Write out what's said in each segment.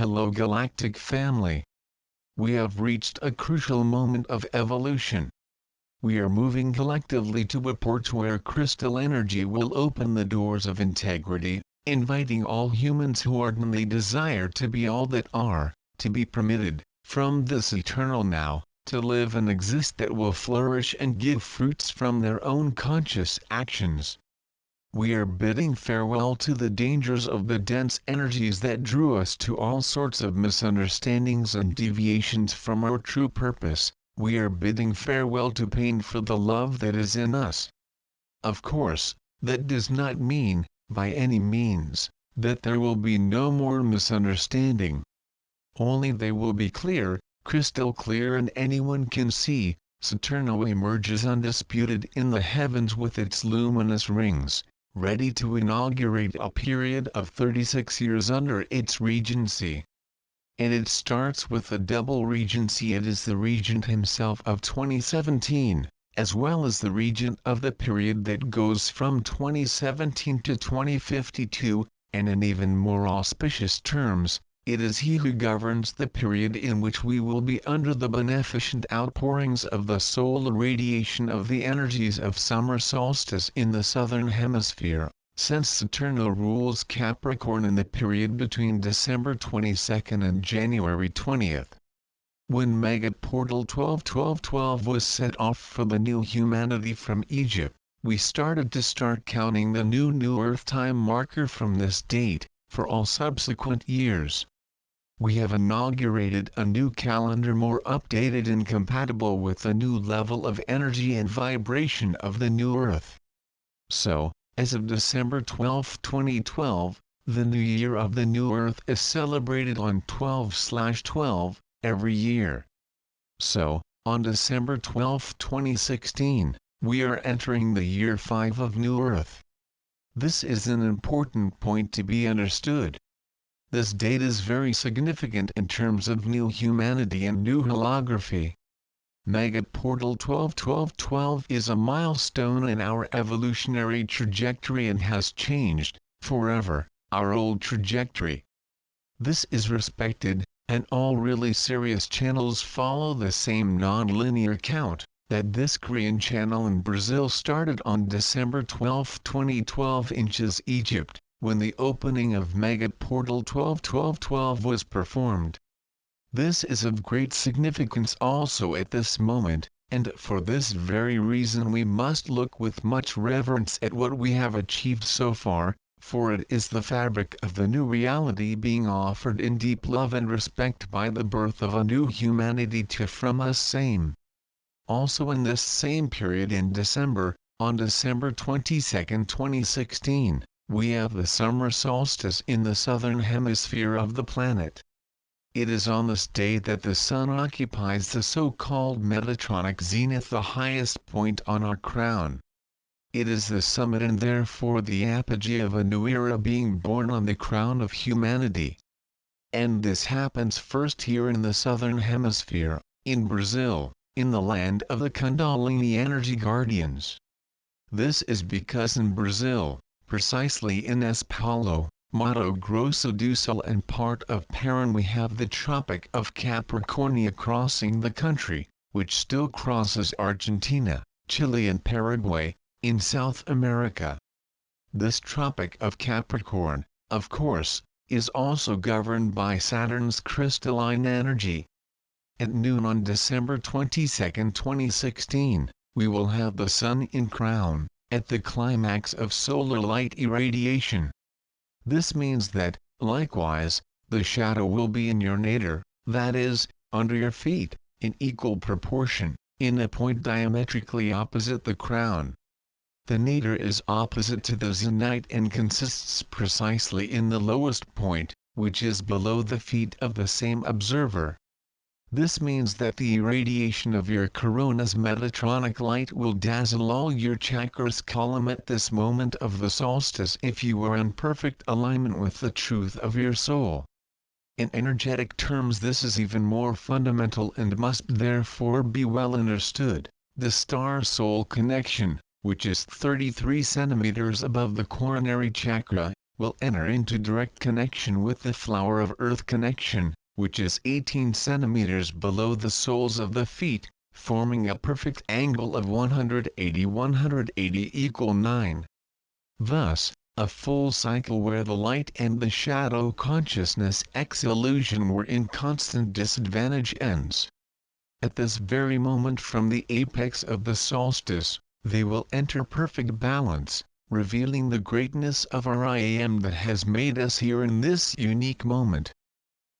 Hello Galactic family. We have reached a crucial moment of evolution. We are moving collectively to a port where crystal energy will open the doors of integrity, inviting all humans who ardently desire to be all that are, to be permitted, from this eternal now, to live and exist that will flourish and give fruits from their own conscious actions. We are bidding farewell to the dangers of the dense energies that drew us to all sorts of misunderstandings and deviations from our true purpose. We are bidding farewell to pain for the love that is in us. Of course, that does not mean, by any means, that there will be no more misunderstanding. Only they will be clear, crystal clear, and anyone can see. Saturno emerges undisputed in the heavens with its luminous rings, ready to inaugurate a period of 36 years under its regency. And it starts with the double regency. It is the regent himself of 2017, as well as the regent of the period that goes from 2017 to 2052, and in even more auspicious terms, it is he who governs the period in which we will be under the beneficent outpourings of the solar radiation of the energies of summer solstice in the southern hemisphere, since Saturno rules Capricorn in the period between December 22nd and January 20th. When Mega Portal 12-12-12 was set off for the new humanity from Egypt, we started counting the new Earth time marker from this date, for all subsequent years. We have inaugurated a new calendar more updated and compatible with the new level of energy and vibration of the new Earth. So, as of December 12, 2012, the new year of the new Earth is celebrated on 12/12 every year. So, on December 12, 2016, we are entering the year 5 of new Earth. This is an important point to be understood. This date is very significant in terms of new humanity and new holography. Mega Portal 12-12-12 is a milestone in our evolutionary trajectory and has changed, forever, our old trajectory. This is respected, and all really serious channels follow the same non-linear count, that this Korean channel in Brazil started on December 12, 2012 inches Egypt, when the opening of Mega Portal 12-12-12 was performed. This is of great significance also at this moment, and for this very reason we must look with much reverence at what we have achieved so far, for it is the fabric of the new reality being offered in deep love and respect by the birth of a new humanity to from us same. Also in this same period in December, on December 22, 2016, we have the summer solstice in the southern hemisphere of the planet. It is on this day that the sun occupies the so-called Metatronic zenith, the highest point on our crown. It is the summit and therefore the apogee of a new era being born on the crown of humanity. And this happens first here in the southern hemisphere, in Brazil, in the land of the Kundalini energy guardians. This is because in Brazil, precisely in São Paulo, Mato Grosso do Sul and part of Paran, we have the Tropic of Capricornia crossing the country, which still crosses Argentina, Chile and Paraguay, in South America. This Tropic of Capricorn, of course, is also governed by Saturn's crystalline energy. At noon on December 22, 2016, we will have the Sun in Crown, at the climax of solar light irradiation. This means that, likewise, the shadow will be in your nadir, that is, under your feet, in equal proportion, in a point diametrically opposite the crown. The nadir is opposite to the zenith and consists precisely in the lowest point, which is below the feet of the same observer. This means that the irradiation of your corona's Metatronic light will dazzle all your chakras column at this moment of the solstice if you are in perfect alignment with the truth of your soul. In energetic terms this is even more fundamental and must therefore be well understood. The star-soul connection, which is 33 centimeters above the coronary chakra, will enter into direct connection with the flower of earth connection, which is 18 centimeters below the soles of the feet, forming a perfect angle of 180 equal 9. Thus, a full cycle where the light and the shadow consciousness illusion were in constant disadvantage ends. At this very moment from the apex of the solstice, they will enter perfect balance, revealing the greatness of our I Am that has made us here in this unique moment.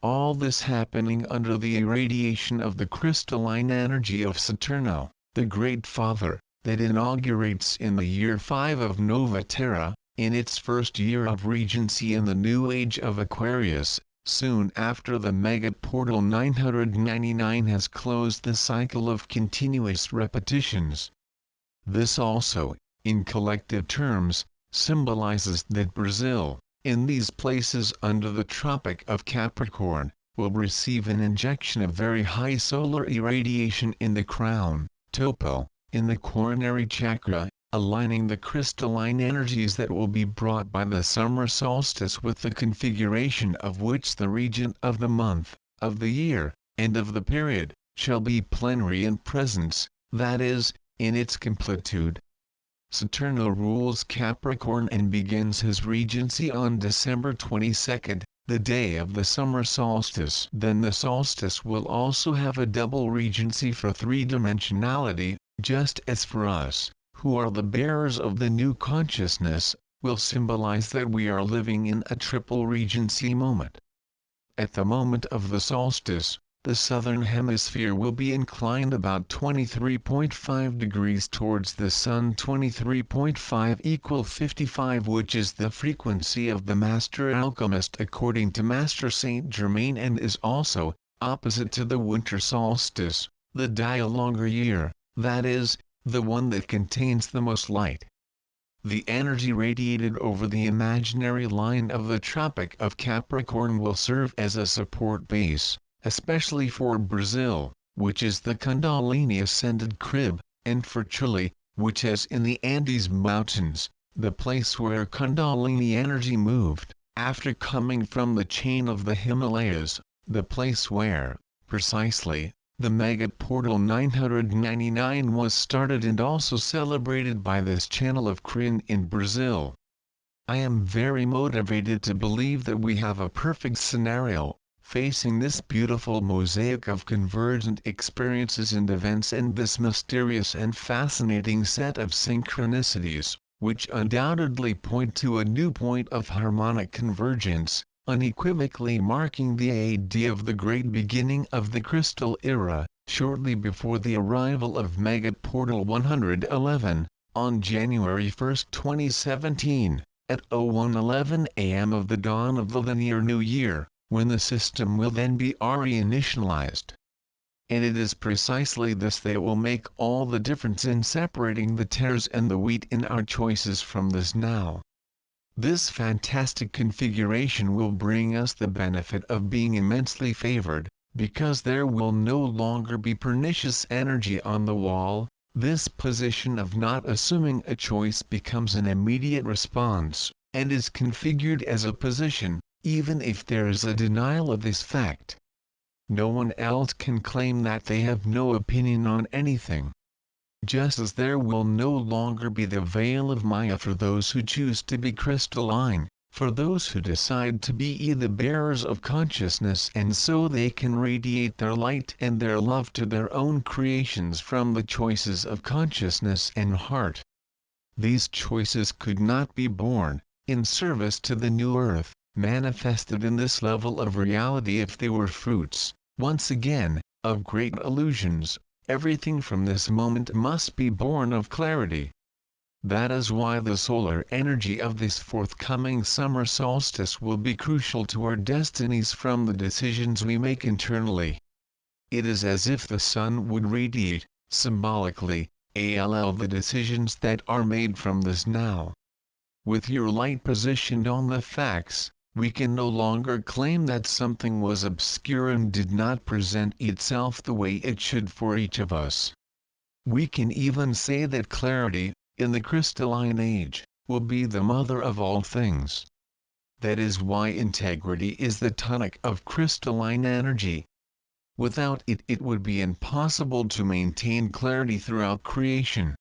All this happening under the irradiation of the crystalline energy of Saturno, the Great Father, that inaugurates in the year 5 of Nova Terra, in its first year of regency in the new age of Aquarius, soon after the mega portal 999 has closed the cycle of continuous repetitions. This also, in collective terms, symbolizes that Brazil, in these places under the Tropic of Capricorn, will receive an injection of very high solar irradiation in the crown, topo, in the coronary chakra, aligning the crystalline energies that will be brought by the summer solstice with the configuration of which the regent of the month, of the year, and of the period, shall be plenary in presence, that is, in its completude. Saturno rules Capricorn and begins his regency on December 22, the day of the summer solstice. Then the solstice will also have a double regency for three-dimensionality, just as for us, who are the bearers of the new consciousness, will symbolize that we are living in a triple regency moment. At the moment of the solstice, the southern hemisphere will be inclined about 23.5 degrees towards the sun. 23.5 equal 55, which is the frequency of the master alchemist according to Master Saint Germain, and is also opposite to the winter solstice, the dia longer year, that is, the one that contains the most light. The energy radiated over the imaginary line of the Tropic of Capricorn will serve as a support base, especially for Brazil, which is the Kundalini ascended crib, and for Chile, which has in the Andes Mountains, the place where Kundalini energy moved, after coming from the chain of the Himalayas, the place where, precisely, the mega portal 999 was started and also celebrated by this channel of Krin in Brazil. I am very motivated to believe that we have a perfect scenario, facing this beautiful mosaic of convergent experiences and events and this mysterious and fascinating set of synchronicities, which undoubtedly point to a new point of harmonic convergence, unequivocally marking the idea of the great beginning of the crystal era, shortly before the arrival of mega portal 111, on January 1, 2017, at 01:11 a.m. of the dawn of the linear new year, when the system will then be reinitialized. And it is precisely this that will make all the difference in separating the tares and the wheat in our choices from this now. This fantastic configuration will bring us the benefit of being immensely favored, because there will no longer be pernicious energy on the wall. This position of not assuming a choice becomes an immediate response, and is configured as a position, even if there is a denial of this fact. No one else can claim that they have no opinion on anything. Just as there will no longer be the veil of Maya for those who choose to be crystalline, for those who decide to be the bearers of consciousness, and so they can radiate their light and their love to their own creations from the choices of consciousness and heart. These choices could not be born, in service to the new earth, manifested in this level of reality if they were fruits, once again, of great illusions. Everything from this moment must be born of clarity. That is why the solar energy of this forthcoming summer solstice will be crucial to our destinies from the decisions we make internally. It is as if the sun would radiate, symbolically, the decisions that are made from this now. With your light positioned on the facts, we can no longer claim that something was obscure and did not present itself the way it should for each of us. We can even say that clarity, in the crystalline age, will be the mother of all things. That is why integrity is the tonic of crystalline energy. Without it, it would be impossible to maintain clarity throughout creation.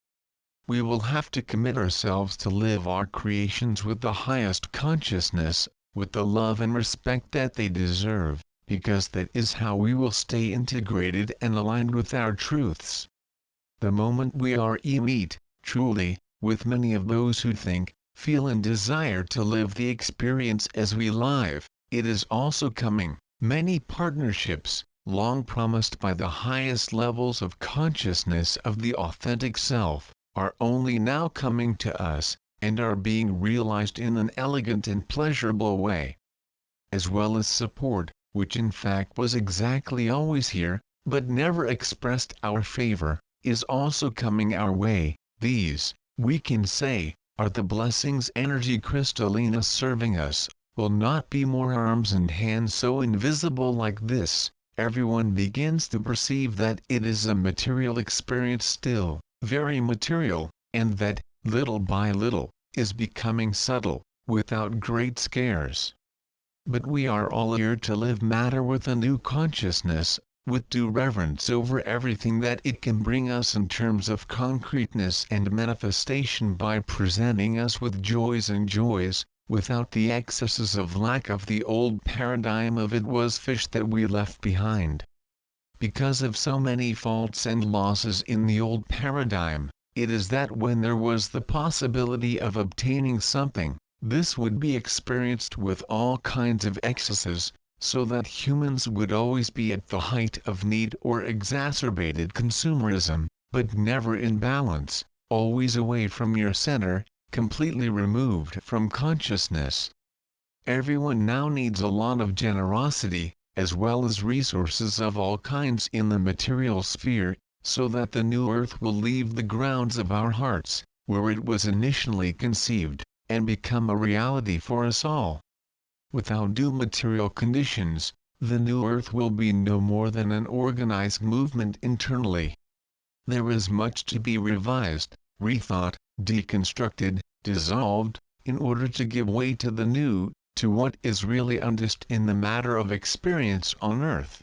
We will have to commit ourselves to live our creations with the highest consciousness, with the love and respect that they deserve, because that is how we will stay integrated and aligned with our truths. The moment we are meet, truly, with many of those who think, feel and desire to live the experience as we live, it is also coming. Many partnerships, long promised by the highest levels of consciousness of the authentic self, are only now coming to us, and are being realized in an elegant and pleasurable way. As well as support, which in fact was exactly always here, but never expressed our favor, is also coming our way. These, we can say, are the blessings energy crystallina serving us, will not be more arms and hands so invisible like this. Everyone begins to perceive that it is a material experience still, very material, and that, little by little, is becoming subtle, without great scares. But we are all here to live matter with a new consciousness, with due reverence over everything that it can bring us in terms of concreteness and manifestation by presenting us with joys and joys, without the excesses of lack of the old paradigm of it was fish that we left behind. Because of so many faults and losses in the old paradigm, it is that when there was the possibility of obtaining something, this would be experienced with all kinds of excesses, so that humans would always be at the height of need or exacerbated consumerism, but never in balance, always away from your center, completely removed from consciousness. Everyone now needs a lot of generosity, as well as resources of all kinds in the material sphere, so that the new earth will leave the grounds of our hearts, where it was initially conceived, and become a reality for us all. Without due material conditions, the new earth will be no more than an organized movement internally. There is much to be revised, rethought, deconstructed, dissolved, in order to give way to the new, to what is really understood in the matter of experience on earth.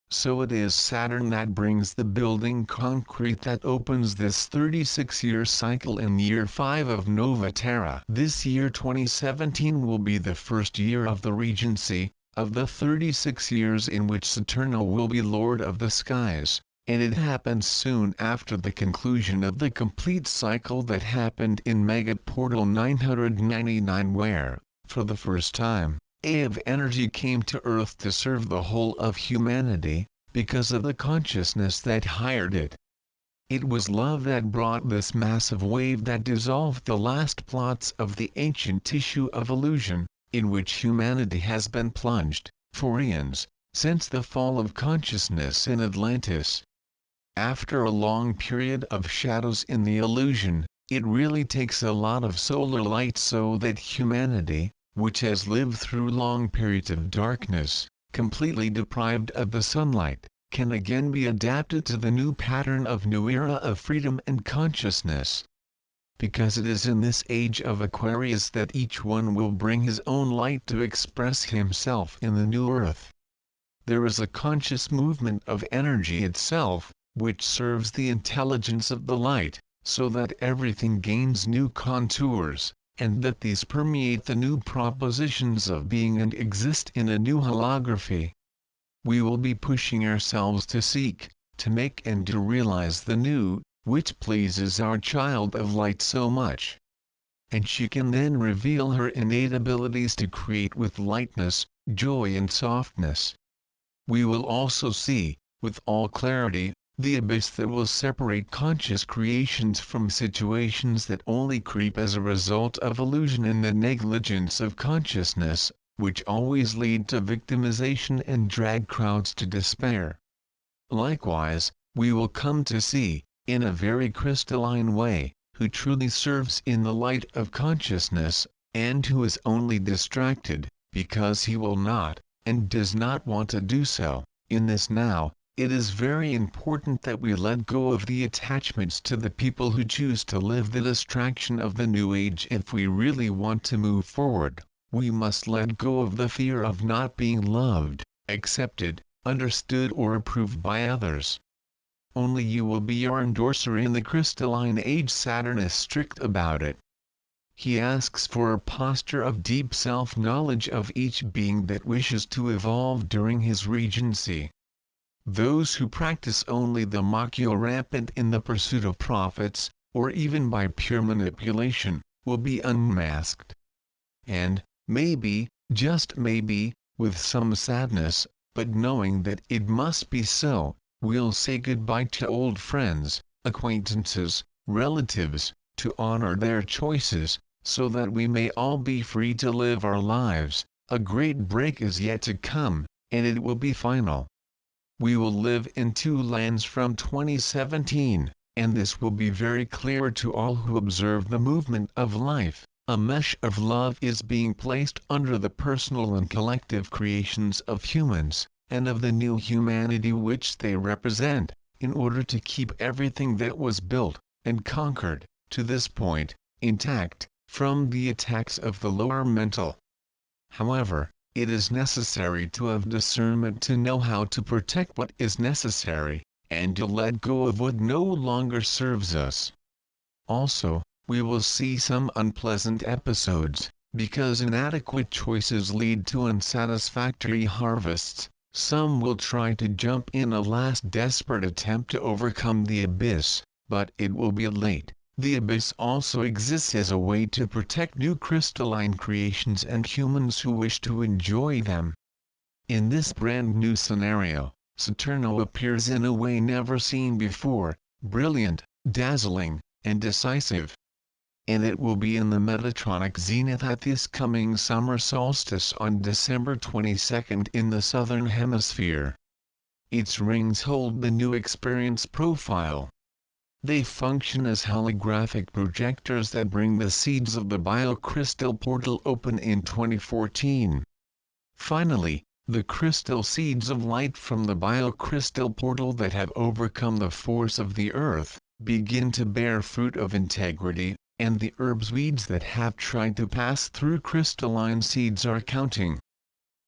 So it is Saturn that brings the building concrete that opens this 36-year cycle in year 5 of Nova Terra. This year 2017 will be the first year of the Regency, of the 36 years in which Saturno will be Lord of the Skies, and it happens soon after the conclusion of the complete cycle that happened in Mega Portal 999 where, for the first time, of energy came to Earth to serve the whole of humanity, because of the consciousness that hired it. It was love that brought this massive wave that dissolved the last plots of the ancient tissue of illusion, in which humanity has been plunged, for eons, since the fall of consciousness in Atlantis. After a long period of shadows in the illusion, it really takes a lot of solar light so that humanity, which has lived through long periods of darkness, completely deprived of the sunlight, can again be adapted to the new pattern of new era of freedom and consciousness. Because it is in this age of Aquarius that each one will bring his own light to express himself in the new earth. There is a conscious movement of energy itself, which serves the intelligence of the light, so that everything gains new contours, and that these permeate the new propositions of being and exist in a new holography. We will be pushing ourselves to seek, to make and to realize the new, which pleases our child of light so much. And she can then reveal her innate abilities to create with lightness, joy and softness. We will also see, with all clarity, the abyss that will separate conscious creations from situations that only creep as a result of illusion and the negligence of consciousness, which always lead to victimization and drag crowds to despair. Likewise, we will come to see, in a very crystalline way, who truly serves in the light of consciousness, and who is only distracted, because he will not, and does not want to do so, in this now. It is very important that we let go of the attachments to the people who choose to live the distraction of the new age if we really want to move forward, We must let go of the fear of not being loved, accepted, understood or approved by others. Only you will be your endorser in the crystalline age. Saturn is strict about it. He asks for a posture of deep self-knowledge of each being that wishes to evolve during his regency. Those who practice only the Machio rampant in the pursuit of profits, or even by pure manipulation, will be unmasked. And, maybe, just maybe, with some sadness, but knowing that it must be so, we'll say goodbye to old friends, acquaintances, relatives, to honor their choices, so that we may all be free to live our lives. A great break is yet to come, and it will be final. We will live in two lands from 2017, and this will be very clear to all who observe the movement of life. A mesh of love is being placed under the personal and collective creations of humans, and of the new humanity which they represent, in order to keep everything that was built, and conquered, to this point, intact, from the attacks of the lower mental. However, it is necessary to have discernment to know how to protect what is necessary, and to let go of what no longer serves us. Also, we will see some unpleasant episodes, because inadequate choices lead to unsatisfactory harvests. Some will try to jump in a last desperate attempt to overcome the abyss, but it will be late. The abyss also exists as a way to protect new crystalline creations and humans who wish to enjoy them. In this brand new scenario, Saturno appears in a way never seen before, brilliant, dazzling, and decisive. And it will be in the Metatronic zenith at this coming summer solstice on December 22nd in the southern hemisphere. Its rings hold the new experience profile. They function as holographic projectors that bring the seeds of the biocrystal portal open in 2014. Finally, the crystal seeds of light from the biocrystal portal that have overcome the force of the earth, begin to bear fruit of integrity, and the herbs weeds that have tried to pass through crystalline seeds are counting.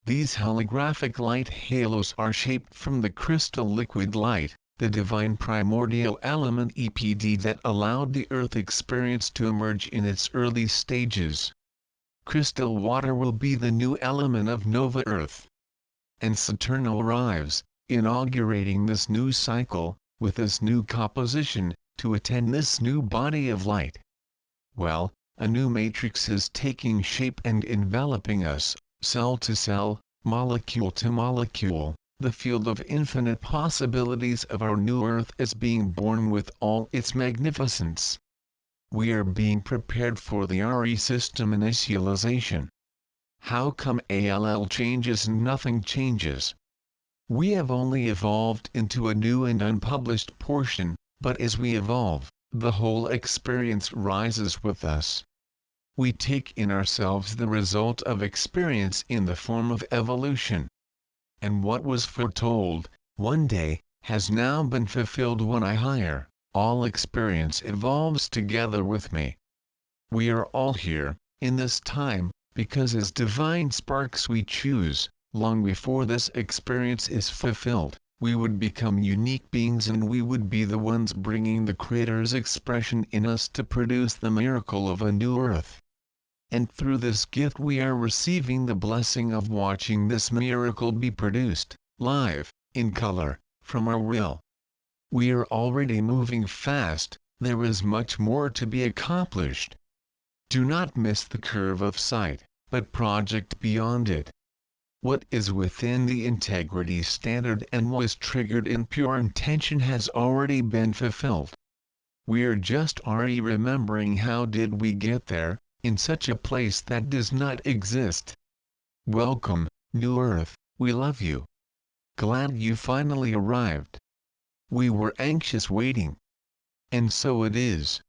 These holographic light halos are shaped from the crystal liquid light, the divine primordial element EPD that allowed the Earth experience to emerge in its early stages. Crystal water will be the new element of Nova Earth. And Saturno arrives, inaugurating this new cycle, with this new composition, to attend this new body of light. Well, a new matrix is taking shape and enveloping us, cell to cell, molecule to molecule. The field of infinite possibilities of our new Earth is being born with all its magnificence. We are being prepared for the RE system initialization. How come ALL changes and nothing changes? We have only evolved into a new and unpublished portion, but as we evolve, the whole experience rises with us. We take in ourselves the result of experience in the form of evolution. And what was foretold, one day, has now been fulfilled when I hire. All experience evolves together with me. We are all here, in this time, because as divine sparks we choose, long before this experience is fulfilled, we would become unique beings and we would be the ones bringing the Creator's expression in us to produce the miracle of a new Earth. And through this gift we are receiving the blessing of watching this miracle be produced, live, in color, from our will. We are already moving fast, there is much more to be accomplished. Do not miss the curve of sight, but project beyond it. What is within the integrity standard and was triggered in pure intention has already been fulfilled. We are just remembering how did we get there, in such a place that does not exist. Welcome, New Earth, we love you. Glad you finally arrived. We were anxious waiting. And so it is.